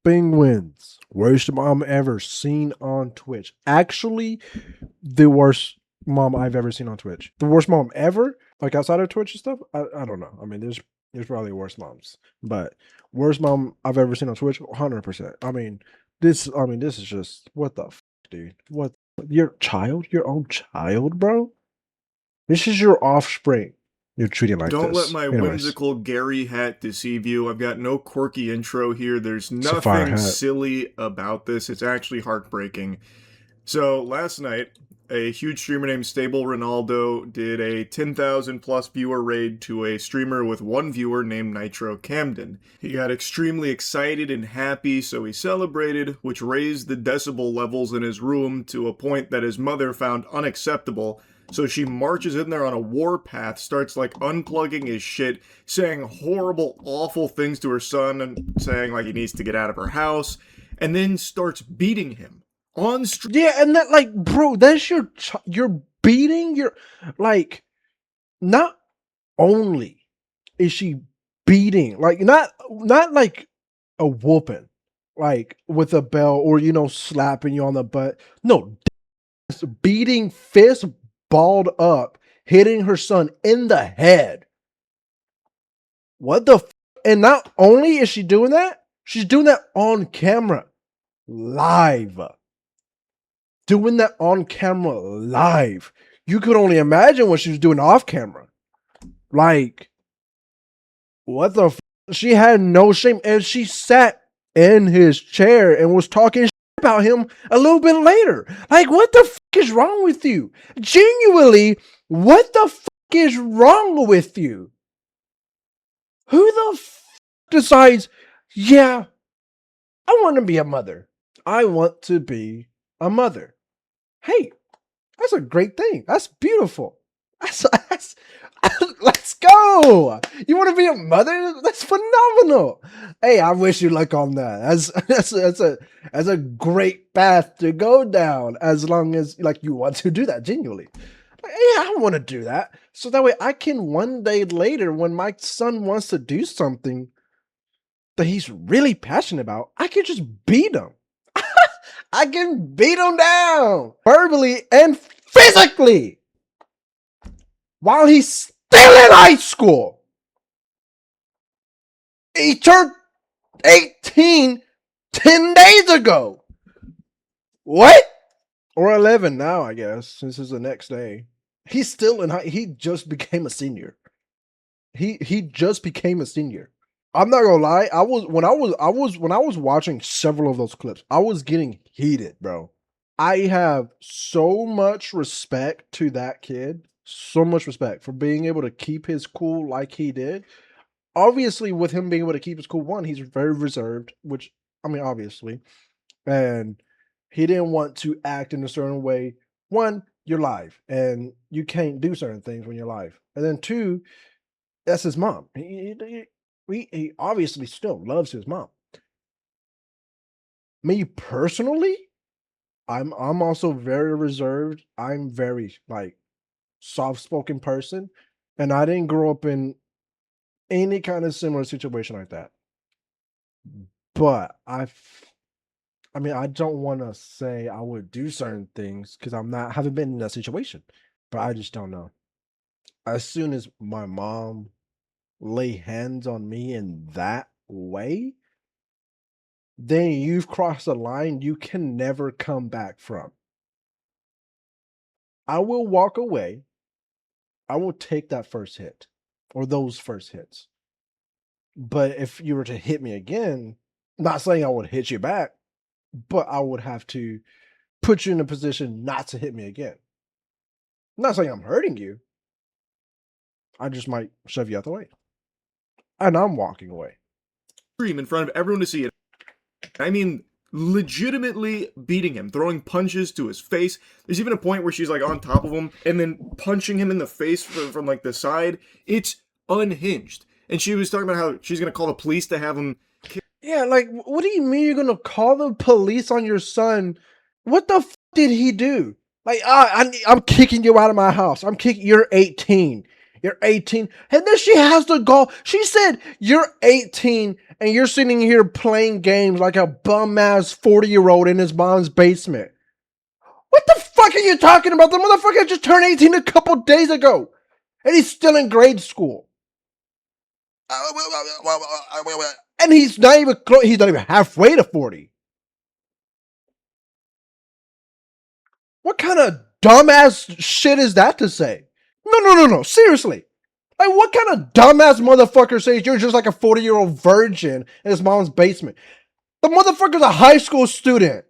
Penguins. Worst mom ever seen on Twitch. Actually, the worst mom I've ever seen on Twitch. The worst mom ever, like outside of Twitch and stuff. I don't know. I mean, there's probably worse moms, but worst mom I've ever seen on Twitch, 100%. I mean, this is just what the dude. What your child, your own child, bro. This is your offspring. You're treating like Don't this. let my Anyways, whimsical Gary hat deceive you. I've got no quirky intro here. There's it's a fire nothing hat. silly about this. It's actually heartbreaking. So last night, a huge streamer named Stable Ronaldo did a 10,000 plus viewer raid to a streamer with one viewer named Nitro Camden. He got extremely excited and happy, so he celebrated, which raised the decibel levels in his room to a point that his mother found unacceptable. So she marches in there on a warpath, starts like unplugging his shit, saying horrible, awful things to her son and saying like he needs to get out of her house, and then starts beating him on stream. Yeah, and that, like, bro, that's you're beating your, like, not only is she beating, like, not like a whooping, like with a bell or slapping you on the butt. No, beating, fist balled up, hitting her son in the head. What the? And not only is she doing that, she's doing that on camera, live. Doing that on camera live. You could only imagine what she was doing off camera. Like, what the she had no shame. And she sat in his chair and was talking about him a little bit later. Like, what the is wrong with you? Genuinely, what the is wrong with you? Who the decides, yeah, I want to be a mother. I want to be a mother. Hey, that's a great thing. That's beautiful. That's let's go. You want to be a mother? That's phenomenal. Hey, I wish you luck on that. That's a great path to go down, as long as like you want to do that genuinely. Like, yeah, I want to do that. So that way I can one day later, when my son wants to do something that he's really passionate about, I can just beat him. I can beat him down verbally and physically while he's still in high school. He turned 18 10 days ago. What? Or 11 now, I guess, since it's the next day. He's still in high. He just became a senior. He just became a senior. I'm not gonna lie. When I was watching several of those clips, I was getting heated, bro. I have so much respect to that kid. So much respect for being able to keep his cool like he did. Obviously, with him being able to keep his cool, one, he's very reserved, which, I mean, obviously. And he didn't want to act in a certain way. One, you're live, and you can't do certain things when you're live. And then two, that's his mom. He obviously still loves his mom. Me personally, I'm also very reserved. I'm very like soft-spoken person, and I didn't grow up in any kind of similar situation like that. But I mean, I don't want to say I would do certain things because haven't been in that situation. But I just don't know. As soon as my mom lay hands on me in that way, then you've crossed a line you can never come back from. I will walk away. I will take that first hit or those first hits. But if you were to hit me again, not saying I would hit you back, but I would have to put you in a position not to hit me again. I'm not saying I'm hurting you. I just might shove you out the way. And I'm walking away. Stream in front of everyone to see it. I mean, legitimately beating him, throwing punches to his face. There's even a point where she's like on top of him and then punching him in the face from like the side. It's unhinged. And she was talking about how she's going to call the police to have him. Yeah, like, what do you mean you're going to call the police on your son? What the did he do? Like, I'm kicking you out of my house. You're 18. You're 18. And then she has to go. She said, you're 18 and you're sitting here playing games like a bum-ass 40-year-old in his mom's basement. What the fuck are you talking about? The motherfucker just turned 18 a couple days ago. And he's still in grade school. And he's not even halfway to 40. What kind of dumbass shit is that to say? No. Seriously. Like, what kind of dumbass motherfucker says you're just like a 40-year-old virgin in his mom's basement? The motherfucker's a high school student.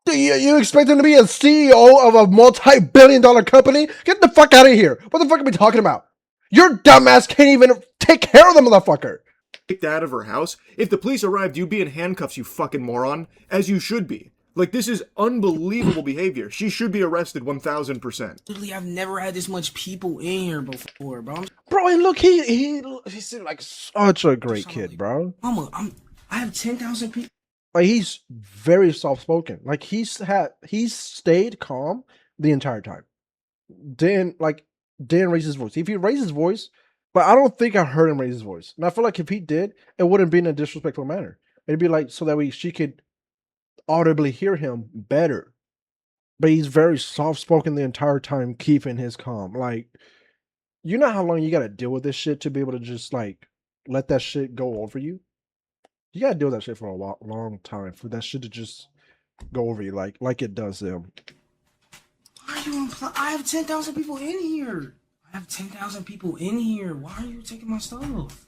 You expect him to be a CEO of a multi-billion-dollar company? Get the fuck out of here. What the fuck are we talking about? Your dumbass can't even take care of the motherfucker. Kicked out of her house? If the police arrived, you'd be in handcuffs, you fucking moron. As you should be. Like, this is unbelievable behavior. She should be arrested 1,000%. Literally, I've never had this much people in here before, bro. Bro, and look, he seemed like such a great kid, bro. I have 10,000 people. Like, he's very soft-spoken. Like, he's stayed calm the entire time. Didn't raise his voice. If he raised his voice, but I don't think I heard him raise his voice. And I feel like if he did, it wouldn't be in a disrespectful manner. It'd be like so that she could audibly hear him better. But he's very soft-spoken the entire time, keeping his calm. Like, you know how long you gotta deal with this shit to be able to just like let that shit go over you? You gotta deal with that shit for a long time for that shit to just go over you like it does them. Why are you I have 10,000 people in here. Why are you taking my stuff?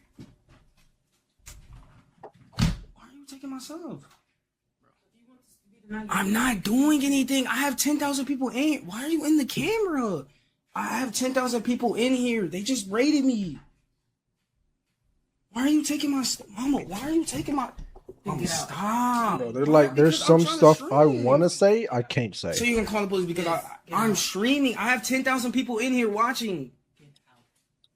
I'm not doing anything. I have 10,000 people in here. Why are you in the camera? I have 10,000 people in here. They just raided me. Why are you taking my Mama, why are you taking my Mama, stop. Bro, there's some stuff I want to say I can't say. So you can call the police because I'm streaming. I have 10,000 people in here watching.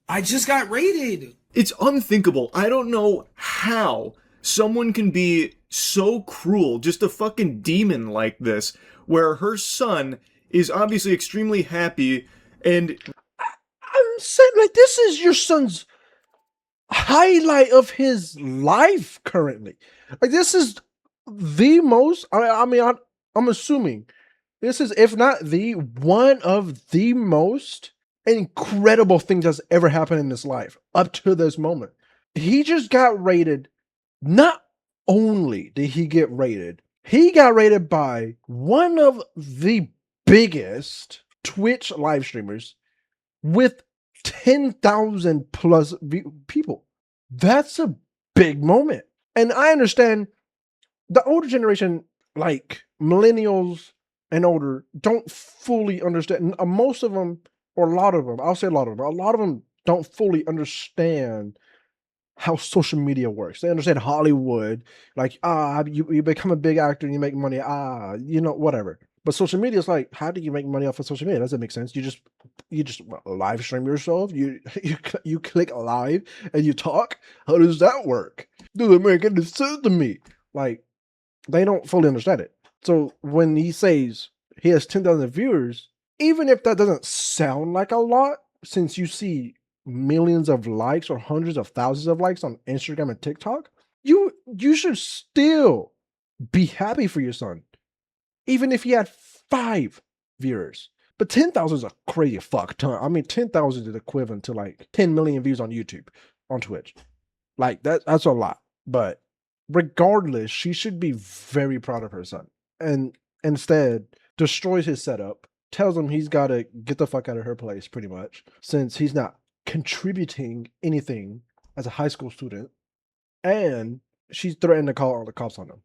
I just got raided. It's unthinkable. I don't know how someone can be so cruel, just a fucking demon like this, where her son is obviously extremely happy and... I'm saying, like, this is your son's highlight of his life currently. Like, this is the most, I'm assuming this is, if not the one of the most incredible things that's ever happened in his life up to this moment. He just got raided. Not only did he get raided, he got raided by one of the biggest Twitch live streamers with 10,000 plus people. That's a big moment. And I understand the older generation, like millennials and older, don't fully understand. Most of them, or a lot of them, I'll say a lot of them don't fully understand how social media works. They understand Hollywood, like, you become a big actor and you make money, whatever. But social media is like, how do you make money off of social media? Doesn't make sense. You just live stream yourself. You click live and you talk. How does that work? Doesn't make any sense to me. Like, they don't fully understand it. So when he says he has 10,000 viewers, even if that doesn't sound like a lot, since you see millions of likes or hundreds of thousands of likes on Instagram and TikTok, you should still be happy for your son. Even if he had 5 viewers. But 10,000 is a crazy fuck ton. I mean, 10,000 is equivalent to like 10 million views on YouTube, on Twitch. Like, that's a lot. But regardless, she should be very proud of her son. And instead, destroys his setup, tells him he's got to get the fuck out of her place, pretty much, since he's not contributing anything as a high school student. And she's threatened to call all the cops on him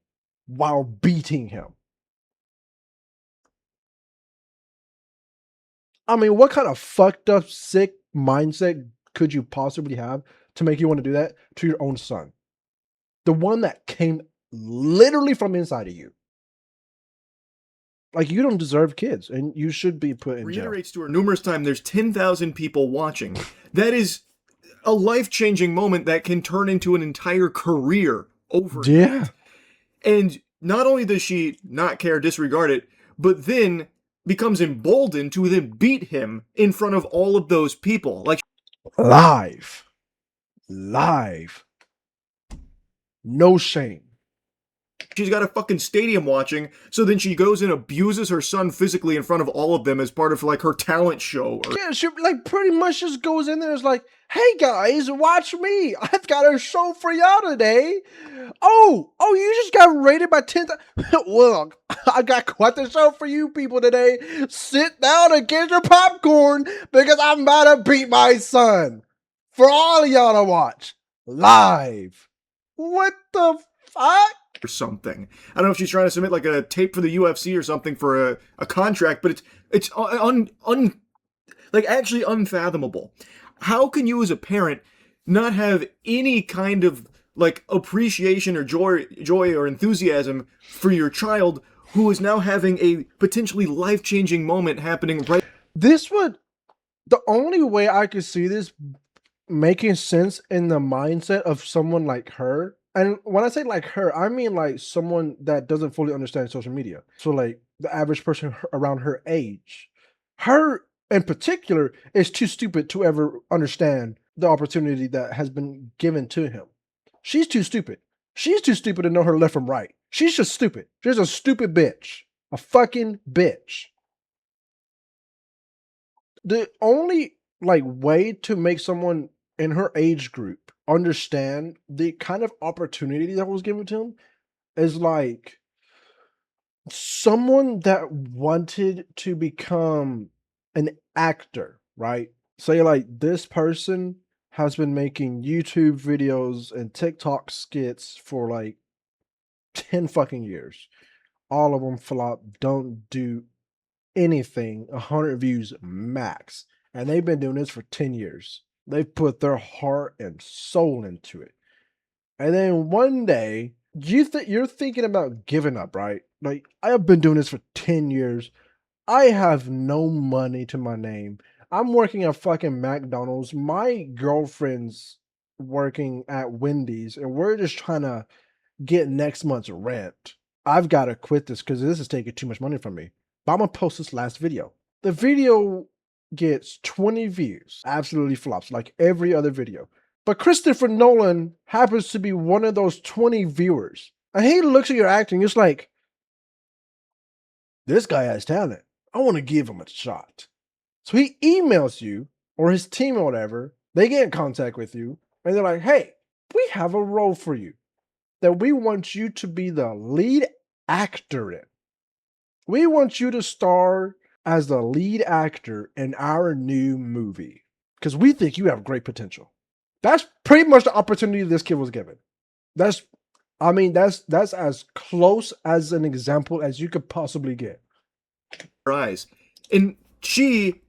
while beating him. I mean, what kind of fucked up, sick mindset could you possibly have to make you want to do that to your own son? The one that came literally from inside of you. Like, you don't deserve kids, and you should be put in jail. Reiterates to her numerous times, there's 10,000 people watching. That is a life-changing moment that can turn into an entire career overnight. Yeah. And not only does she not care, disregard it, but then becomes emboldened to then beat him in front of all of those people. Like, Live. No shame. she's got a fucking stadium watching, so then she goes and abuses her son physically in front of all of them as part of like her talent show. Yeah, she like pretty much just goes in there and is like, hey guys, watch me. I've got a show for y'all today. Oh, you just got rated by 10. Well, I got quite the show for you people today. Sit down and get your popcorn because I'm about to beat my son for all of y'all to watch live. What the fuck? Or something. I don't know if she's trying to submit like a tape for the UFC or something for a contract, but it's like actually unfathomable. How can you as a parent not have any kind of like appreciation or joy or enthusiasm for your child who is now having a potentially life-changing moment happening right? This would, the only way I could see this making sense in the mindset of someone like her. And when I say like her, I mean like someone that doesn't fully understand social media. So like the average person around her age. Her in particular is too stupid to ever understand the opportunity that has been given to him. She's too stupid. She's too stupid to know her left from right. She's just stupid. She's a stupid bitch. A fucking bitch. The only like way to make someone in her age group understand the kind of opportunity that was given to him is like someone that wanted to become an actor, right? Say like this person has been making YouTube videos and TikTok skits for like 10 fucking years. All of them flop, don't do anything, 100 views max. And they've been doing this for 10 years. They've put their heart and soul into it. And then one day, you're thinking about giving up, right? Like, I have been doing this for 10 years. I have no money to my name. I'm working at fucking McDonald's. My girlfriend's working at Wendy's, and we're just trying to get next month's rent. I've got to quit this because this is taking too much money from me. But I'm going to post this last video. The video gets 20 views. Absolutely flops like every other video. But Christopher Nolan happens to be one of those 20 viewers. And he looks at your acting, it's like, this guy has talent. I want to give him a shot. So he emails you or his team or whatever. They get in contact with you and they're like, hey, we have a role for you that we want you to be the lead actor in. We want you to star as the lead actor in our new movie because we think you have great potential. That's pretty much the opportunity this kid was given. That's as close as an example as you could possibly get. Eyes. And she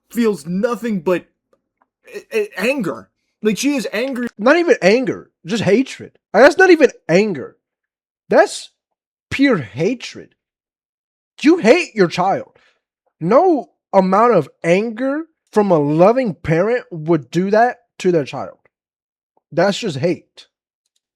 feels nothing but anger. Like she is angry. Not even anger, just hatred. That's not even anger. That's pure hatred. You hate your child. No amount of anger from a loving parent would do that to their child. That's just hate.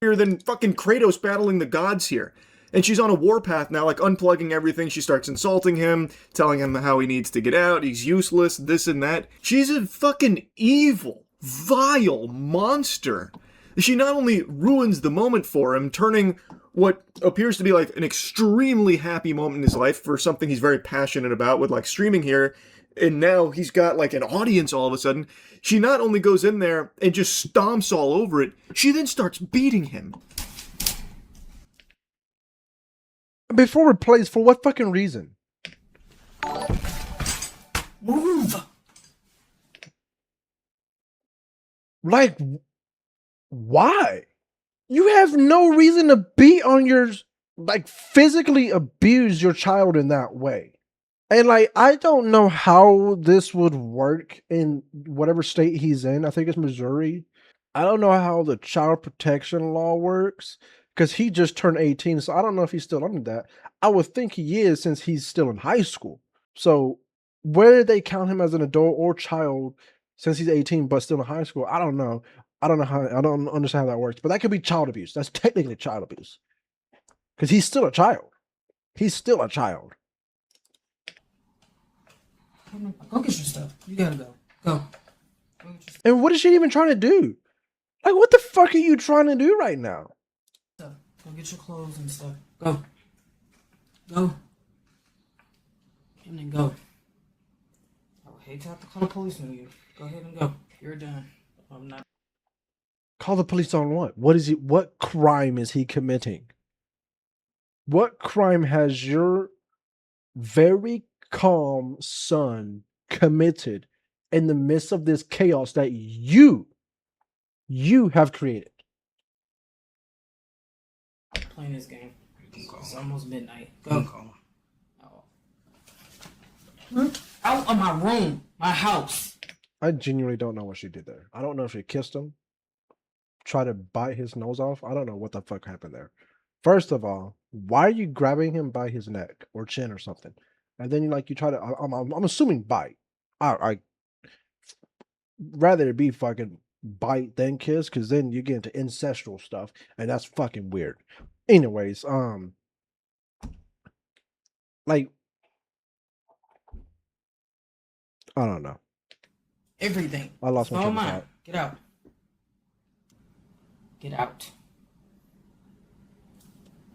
Than fucking Kratos battling the gods here. And she's on a warpath now, like unplugging everything. She starts insulting him, telling him how he needs to get out, he's useless, this and that. She's a fucking evil, vile monster. She not only ruins the moment for him, turning what appears to be like an extremely happy moment in his life for something he's very passionate about with like streaming here, and now he's got like an audience all of a sudden. She not only goes in there and just stomps all over it, she then starts beating him. Before it plays, for what fucking reason? Move! Like, why? You have no reason to beat on your, like, physically abuse your child in that way. And, like, I don't know how this would work in whatever state he's in. I think it's Missouri. I don't know how the child protection law works because he just turned 18. So I don't know if he's still under that. I would think he is since he's still in high school. So whether they count him as an adult or child since he's 18 but still in high school, I don't know. I don't understand how that works. But that could be child abuse. That's technically child abuse because he's still a child. He's still a child. Go get your stuff. You gotta go. Go. Go get your And what is she even trying to do? Like, what the fuck are you trying to do right now? stuff. Go get your clothes and stuff. Go. Go. And then go. I would hate to have to call the police on you. Go ahead and go. You're done. I'm not. Call the police on what? What crime is he committing? What crime has your very calm son committed in the midst of this chaos that you have created? Playing this game. It's almost midnight. Go. Out of my room. My house. I genuinely don't know what she did there. I don't know if she kissed him, tried to bite his nose off. I don't know what the fuck happened there. First of all, why are you grabbing him by his neck or chin or something? And then you try to. I'm assuming bite. I rather it be fucking bite than kiss, because then you get into ancestral stuff, and that's fucking weird. Anyways, like, I don't know. Everything. I lost my Oh train of my. thought. Get out. Get out.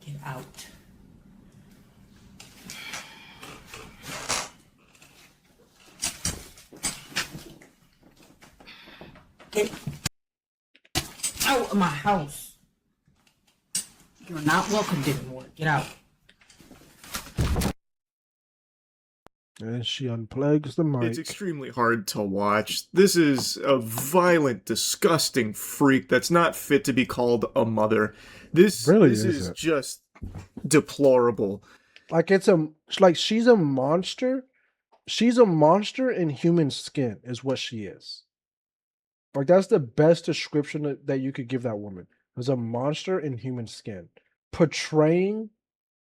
Get out. Get out of my house. You're not welcomed anymore. Get out. And she unplugs the mic. It's extremely hard to watch. This is a violent, disgusting freak that's not fit to be called a mother. This is isn't. just deplorable. Like, she's a monster. She's a monster in human skin, is what she is. Like, that's the best description that you could give that woman. As a monster in human skin, portraying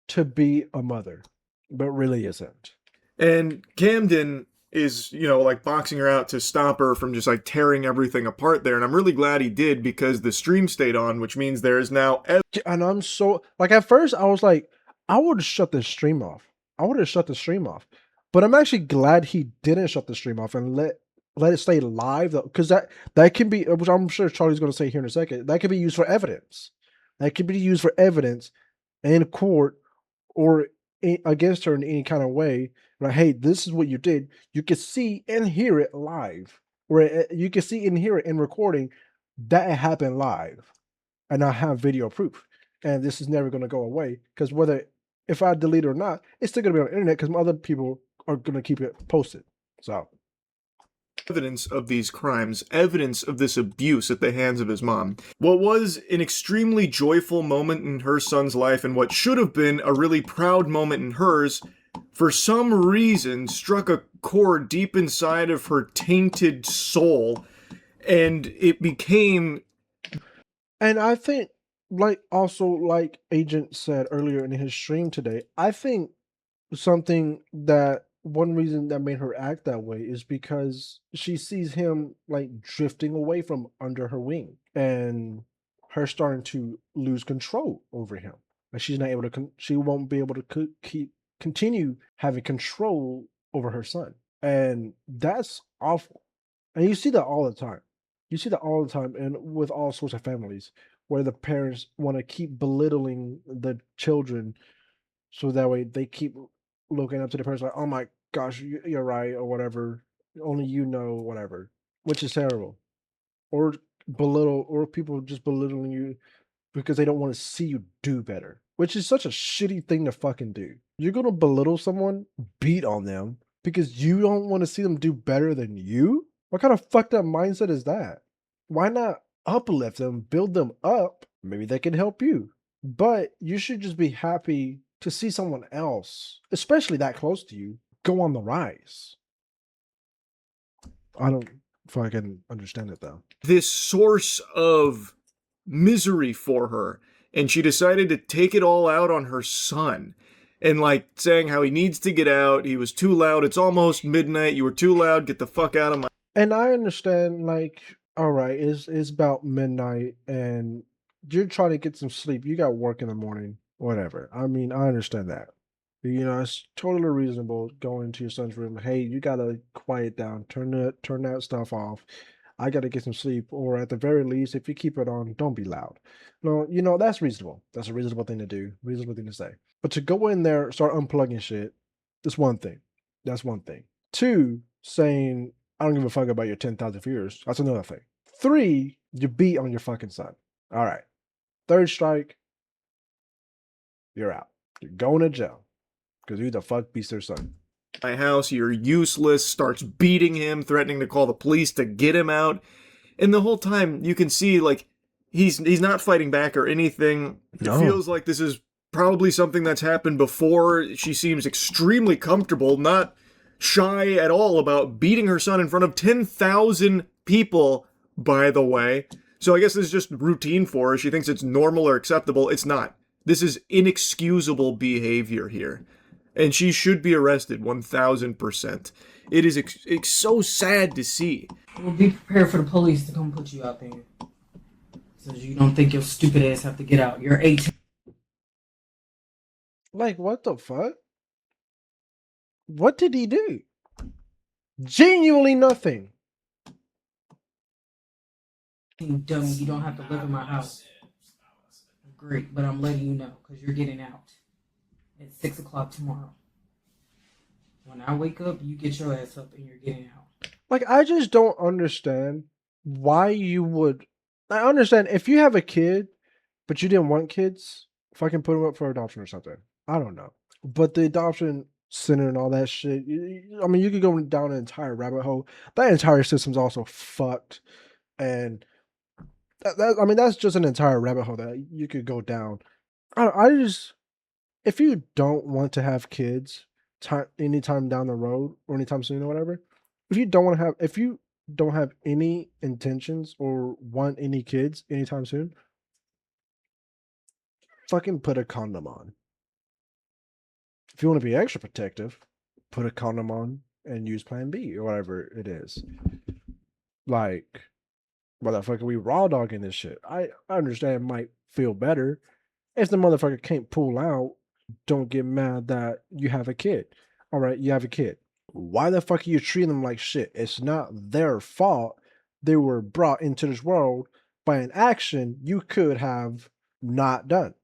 to be a mother, but really isn't. And Camden is, like boxing her out to stop her from just like tearing everything apart there. And I'm really glad he did, because the stream stayed on, which means there is now And I'm so, like, at first I was like, I would have shut the stream off. But I'm actually glad he didn't shut the stream off and let it stay live, though, because that can be, which I'm sure Charlie's going to say here in a second, that could be used for evidence. That could be used for evidence in court or against her in any kind of way. Like, hey, this is what you did. You can see and hear it live, or you can see and hear it in recording that it happened live, and I have video proof. And this is never going to go away, because if I delete it or not, it's still going to be on the internet, because other people are going to keep it posted. So, evidence of these crimes, evidence of this abuse at the hands of his mom. What was an extremely joyful moment in her son's life, and what should have been a really proud moment in hers, for some reason struck a chord deep inside of her tainted soul, and it became... And I think, like Agent said earlier in his stream today, I think one reason that made her act that way is because she sees him like drifting away from under her wing, and her starting to lose control over him. Like, she's not able to, she won't be able to continue having control over her son. And that's awful. And you see that all the time. And with all sorts of families, where the parents want to keep belittling the children, so that way they keep looking up to the person like, oh my gosh, you're right, or whatever. Only you know, whatever. Which is terrible. Or people just belittling you because they don't want to see you do better. Which is such a shitty thing to fucking do. You're gonna belittle someone, beat on them, because you don't want to see them do better than you? What kind of fucked up mindset is that? Why not uplift them, build them up? Maybe they can help you. But you should just be happy to see someone else, especially that close to you, go on the rise. I don't fucking understand it, though. This source of misery for her, and she decided to take it all out on her son. And like saying how he needs to get out, he was too loud, it's almost midnight, you were too loud, get the fuck out of my... And I understand, like, all right, it's about midnight, and you're trying to get some sleep. You got work in the morning, whatever. I mean, I understand that. You know, it's totally reasonable going into your son's room. Hey, you gotta quiet down. Turn that stuff off. I gotta get some sleep. Or at the very least, if you keep it on, don't be loud. No, you know, that's reasonable. That's a reasonable thing to do. Reasonable thing to say. But to go in there, start unplugging shit, that's one thing. That's one thing. Two, saying, I don't give a fuck about your 10,000 viewers. That's another thing. Three, you beat on your fucking son. All right. Third strike, you're out. You're going to jail. Because who the fuck beats their son? My house, you're useless, starts beating him, threatening to call the police to get him out. And the whole time you can see like he's not fighting back or anything. No. It feels like this is probably something that's happened before. She seems extremely comfortable, not shy at all about beating her son in front of 10,000 people, by the way. So I guess this is just routine for her. She thinks it's normal or acceptable. It's not. This is inexcusable behavior here. And she should be arrested 1,000%. It is it's so sad to see. Well, be prepared for the police to come put you out there. So you don't think your stupid ass have to get out. You're 18. Like, what the fuck? What did he do? Genuinely nothing. You dummy, you don't have to live in my house. Great, but I'm letting you know because you're getting out at 6 o'clock tomorrow. When I wake up, you get your ass up and you're getting out. Like, I just don't understand why you would. I understand if you have a kid, but you didn't want kids, fucking put them up for adoption or something. I don't know. But the adoption center and all that shit, I mean, you could go down an entire rabbit hole. That entire system's also fucked. And I mean, that's just an entire rabbit hole that you could go down. I just, if you don't want to have kids anytime down the road or anytime soon or whatever, if you don't have any intentions or want any kids anytime soon, fucking put a condom on. If you want to be extra protective, put a condom on and use Plan B or whatever it is. Like, motherfucker, we raw dogging this shit. I understand it might feel better. If the motherfucker can't pull out, don't get mad that you have a kid. All right, you have a kid. Why the fuck are you treating them like shit? It's not their fault. They were brought into this world by an action you could have not done.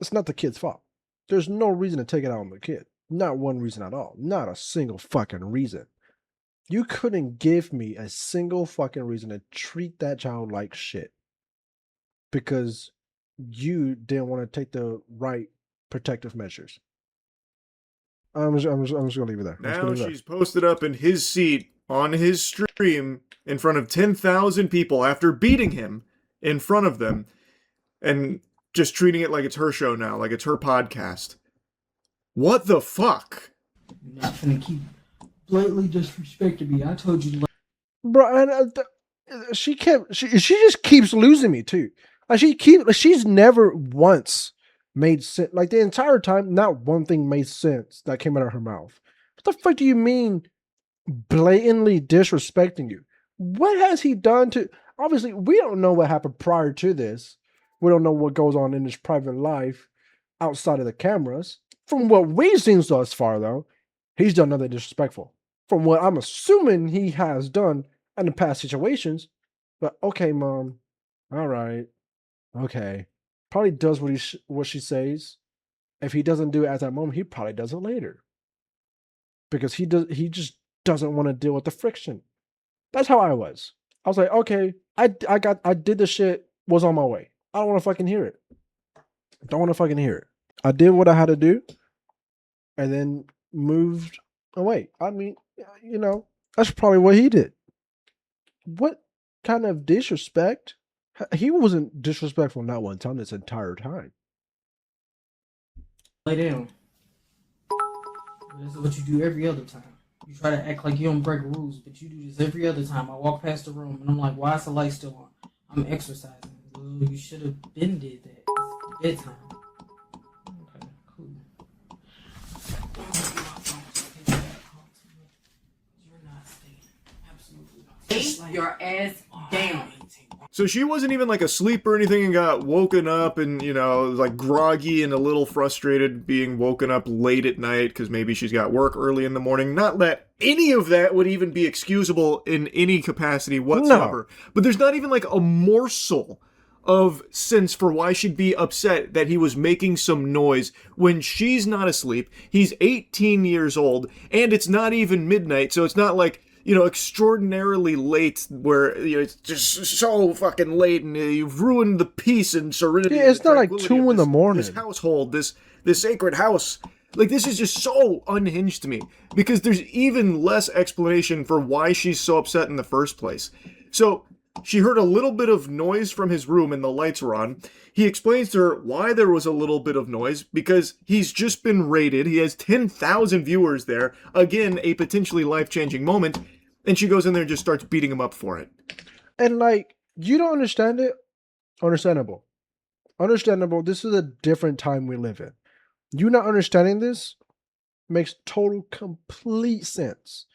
It's not the kid's fault. There's no reason to take it out on the kid. Not one reason at all. Not a single fucking reason. You couldn't give me a single fucking reason to treat that child like shit. Because you didn't want to take the right protective measures. I'm just gonna leave it there. Now she's posted up in his seat on his stream in front of 10,000 people after beating him in front of them and just treating it like it's her show now, like it's her podcast. What the fuck? You're not gonna keep blatantly disrespecting me. I told you. Bro, and she just keeps losing me too. Like she's never once made sense. Like the entire time, not one thing made sense that came out of her mouth. What the fuck do you mean blatantly disrespecting you? What has he done to? Obviously, we don't know what happened prior to this. We don't know what goes on in his private life outside of the cameras. From what we've seen thus far, though, he's done nothing disrespectful. From what I'm assuming he has done in the past situations. But okay, mom. All right. Okay. Probably does what she says. If he doesn't do it at that moment, he probably does it later. Because he just doesn't want to deal with the friction. That's how I was. I was like, okay, I did the shit, was on my way. I don't want to fucking hear it. Don't want to fucking hear it. I did what I had to do and then moved away. I mean, you know, that's probably what he did. What kind of disrespect? He wasn't disrespectful not one time this entire time. Lay down. This is what you do every other time. You try to act like you don't break rules, but you do this every other time. I walk past the room and I'm like, why is the light still on? I'm exercising. Well, you should have been did that. It's bedtime. Okay, cool. You're not staying. Absolutely not. Lay your ass down. So So she wasn't even like asleep or anything and got woken up and, you know, like groggy and a little frustrated being woken up late at night because maybe she's got work early in the morning. Not that any of that would even be excusable in any capacity whatsoever. No. But there's not even like a morsel of sense for why she'd be upset that he was making some noise when she's not asleep. He's 18 years old and it's not even midnight, so it's not like, you know, extraordinarily late where, you know, it's just so fucking late and you've ruined the peace and serenity. Yeah, it's not like 2 in the morning. This household, this sacred house. Like, this is just so unhinged to me because there's even less explanation for why she's so upset in the first place. So she heard a little bit of noise from his room and the lights were on. He explains to her why there was a little bit of noise because he's just been raided. He has 10,000 viewers there. Again, a potentially life-changing moment. And she goes in there and just starts beating him up for it. And like, you don't understand it? Understandable. Understandable. This is a different time we live in. You not understanding this makes total, complete sense.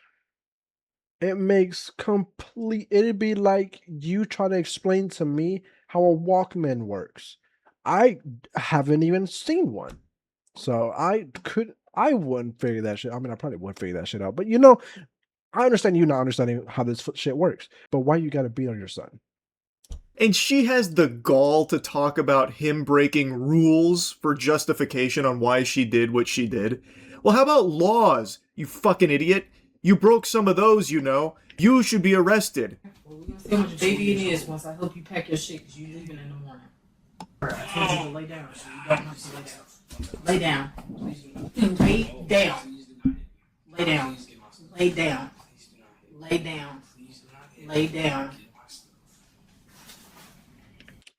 It makes complete... It'd be like you try to explain to me how a Walkman works. I haven't even seen one. So I wouldn't figure that shit. I mean, I probably would figure that shit out. But you know, I understand you not understanding how this shit works. But why you gotta beat on your son? And she has the gall to talk about him breaking rules for justification on why she did what she did. Well, how about laws, you fucking idiot? You broke some of those, you know. You should be arrested. Well, we're gonna see how much baby it is once I help you pack your shit because you're leaving in the morning. I told you to lay down, so you don't have to lay down. Lay down. Lay down. Lay down. Lay down. Lay down.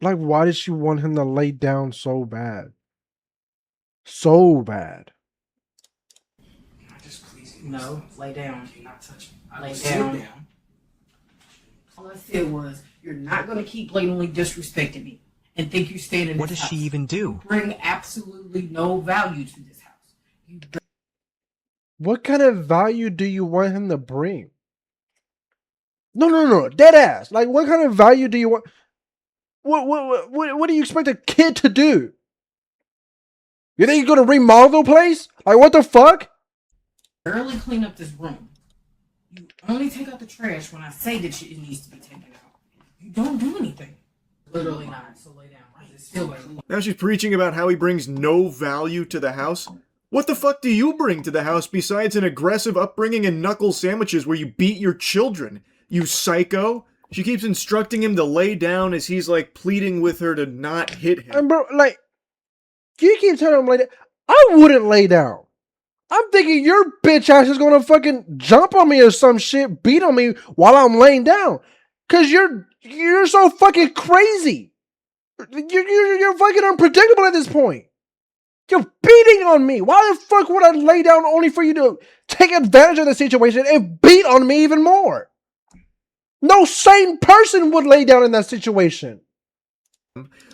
Like, why did she want him to lay down so bad? So bad. No, lay down. Lay down. All I said was, you're not going to keep blatantly disrespecting me and think you stand in this house. What does she even do? You bring absolutely no value to this house. What kind of value do you want him to bring? No. Dead ass. Like, what kind of value do you want? What do you expect a kid to do? You think he's going to remodel the place? Like, what the fuck? Barely clean up this room. You only take out the trash when I say that it needs to be taken out. You don't do anything. Literally not. So lay down. It's still now she's preaching about how he brings no value to the house. What the fuck do you bring to the house besides an aggressive upbringing and knuckle sandwiches where you beat your children? You psycho. She keeps instructing him to lay down as he's like pleading with her to not hit him. And bro, like, you keep telling him lay down. I wouldn't lay down. I'm thinking your bitch ass is gonna fucking jump on me or some shit, beat on me while I'm laying down. Cause you're so fucking crazy. You're fucking unpredictable at this point. You're beating on me. Why the fuck would I lay down only for you to take advantage of the situation and beat on me even more? No sane person would lay down in that situation.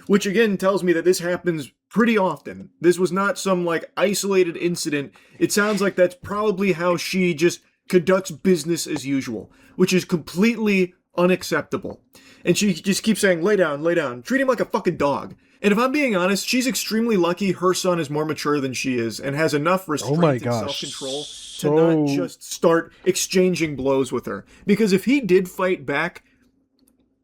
Which again tells me that this happens pretty often. This was not some like isolated incident. It sounds like that's probably how she just conducts business as usual, which is completely unacceptable. And she just keeps saying, lay down, treat him like a fucking dog. And if I'm being honest, she's extremely lucky her son is more mature than she is and has enough restraint and self-control to not just start exchanging blows with her. Because if he did fight back,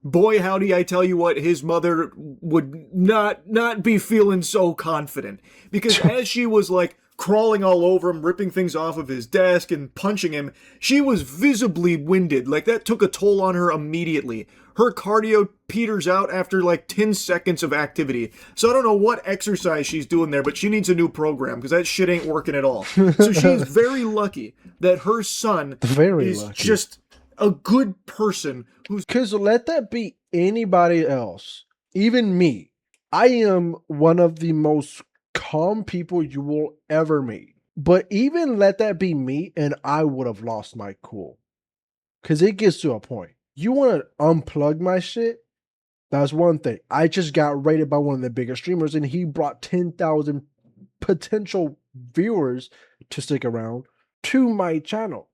boy howdy, I tell you what, his mother would not be feeling so confident. Because as she was like crawling all over him, ripping things off of his desk and punching him, she was visibly winded. Like, that took a toll on her immediately. Her cardio peters out after like 10 seconds of activity. So I don't know what exercise she's doing there, but she needs a new program because that shit ain't working at all. So she's very lucky that her son is just a good person who's... Because let that be anybody else, even me. I am one of the most calm people you will ever meet. But even let that be me and I would have lost my cool. Because it gets to a point. You want to unplug my shit? That's one thing. I just got rated by one of the biggest streamers and he brought 10,000 potential viewers to stick around to my channel.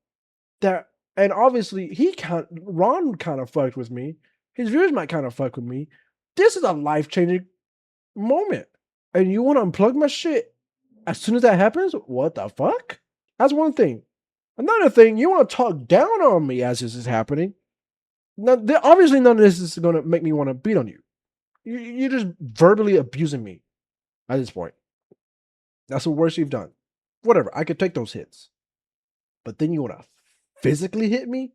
And obviously Ron kind of fucked with me His viewers might kind of fuck with me. This is a life-changing moment. And you want to unplug my shit as soon as that happens? What the fuck? That's one thing. Another thing, you want to talk down on me as this is happening. Now, obviously none of this is going to make me want to beat on you. You're just verbally abusing me at this point. That's the worst you've done. Whatever, I could take those hits. But then you want to physically hit me?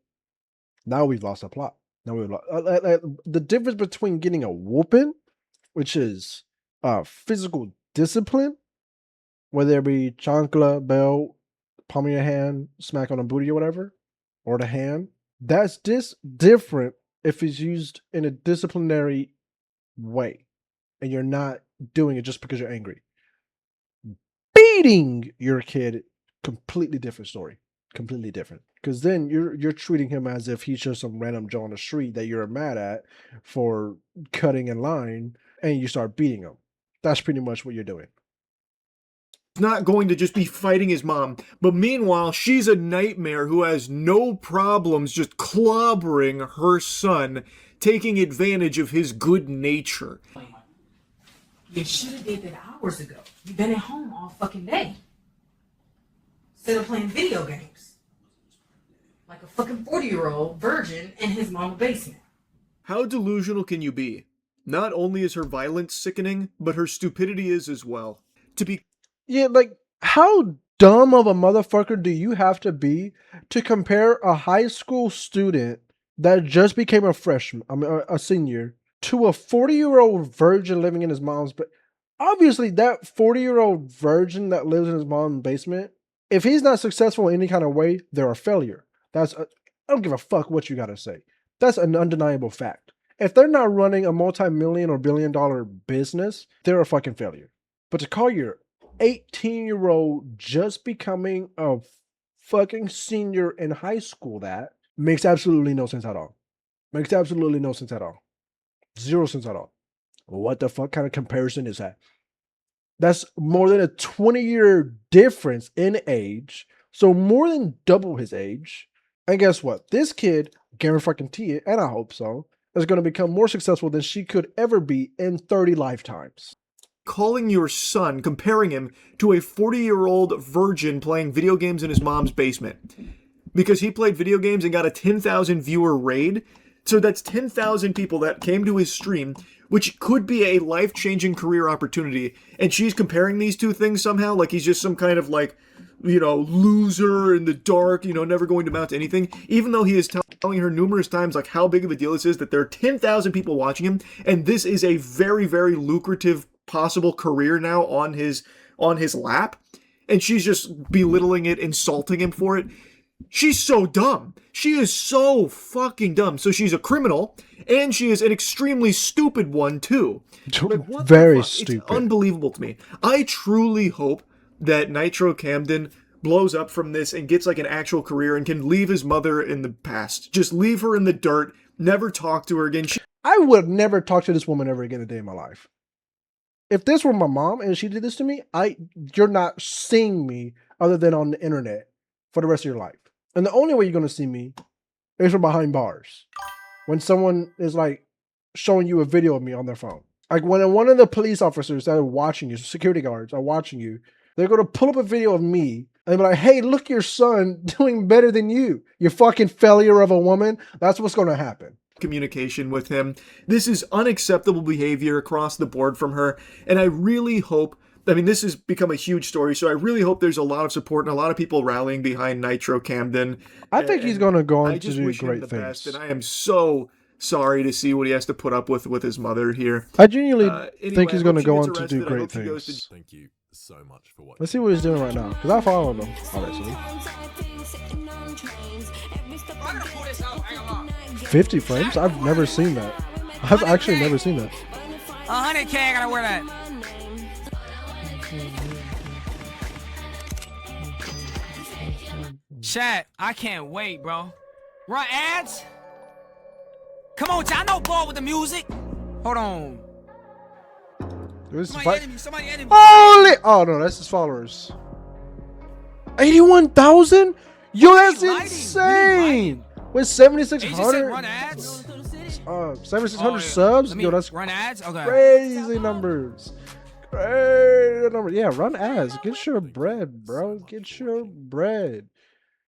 Now we've lost the plot. Now we've lost. The difference between getting a whooping, which is physical discipline, whether it be chancla, belt, palm of your hand, smack on a booty or whatever, or the hand, that's different if it's used in a disciplinary way and you're not doing it just because you're angry. Beating your kid, completely different story. Completely different. Because then you're treating him as if he's just some random Joe on the street that you're mad at for cutting in line, and you start beating him. That's pretty much what you're doing. Not going to just be fighting his mom, but meanwhile, she's a nightmare who has no problems just clobbering her son, taking advantage of his good nature. You should have did that hours ago. You've been at home all fucking day. Instead of playing video games. Like a fucking 40-year-old virgin in his mom's basement. How delusional can you be? Not only is her violence sickening, but her stupidity is as well. Yeah, like, how dumb of a motherfucker do you have to be to compare a high school student that just became a freshman, a senior, to a 40-year-old virgin living in his mom's basement? Obviously, that 40-year-old virgin that lives in his mom's basement, if he's not successful in any kind of way, they're a failure. I don't give a fuck what you gotta say. That's an undeniable fact. If they're not running a multi-million or billion-dollar business, they're a fucking failure. But to call your 18-year-old just becoming a fucking senior in high school that makes absolutely no sense at all. Makes absolutely no sense at all. Zero sense at all. What the fuck kind of comparison is that? That's more than a 20-year difference in age. So more than double his age. And guess what? This kid, guarantee it, and I hope so, is going to become more successful than she could ever be in 30 lifetimes. Calling your son, comparing him to a 40-year-old virgin playing video games in his mom's basement. Because he played video games and got a 10,000 viewer raid. So that's 10,000 people that came to his stream, which could be a life-changing career opportunity. And she's comparing these two things somehow, like he's just some kind of like, loser in the dark, never going to amount to anything. Even though he is telling her numerous times like how big of a deal this is, that there are 10,000 people watching him, and this is a very, very lucrative possible career now on his lap, and she's just belittling it, insulting him for it. She's so dumb. She is so fucking dumb. So she's a criminal, and she is an extremely stupid one too. Like, what Very stupid. It's unbelievable to me. I truly hope that Nitro Camden blows up from this and gets like an actual career and can leave his mother in the past. Just leave her in the dirt. Never talk to her again. I would never talk to this woman ever again a day in my life. If this were my mom and she did this to me, you're not seeing me other than on the internet for the rest of your life. And the only way you're going to see me is from behind bars. When someone is like showing you a video of me on their phone. Like when one of the police officers that are watching you, security guards are watching you, they're going to pull up a video of me and be like, hey, look, your son doing better than you. You fucking failure of a woman. That's what's going to happen. Communication with him. This is unacceptable behavior across the board from her. And I really hope, this has become a huge story, so I really hope there's a lot of support and a lot of people rallying behind Nitro Camden. I think he's going to go on to do great things. Best, and I am so sorry to see what he has to put up with his mother here. I genuinely think he's going to go on to do great things. Thank you so much for watching. Let's see what he's doing right now, because I followed him, obviously. 50 frames? I've never seen that. I've actually never seen that. 100K, I gotta wear that. Chat, I can't wait, bro. Run ads? Come on, chat, I know ball with the music. Hold on. Somebody enemy. Holy! Oh no, that's his followers. 81,000? Yo, that's insane! With 7,600. Run ads? 7,600 Oh, yeah. subs. Let me Yo, that's run ads. Okay. crazy numbers. Crazy numbers. Yeah, run ads. Get your bread, bro. Get your bread.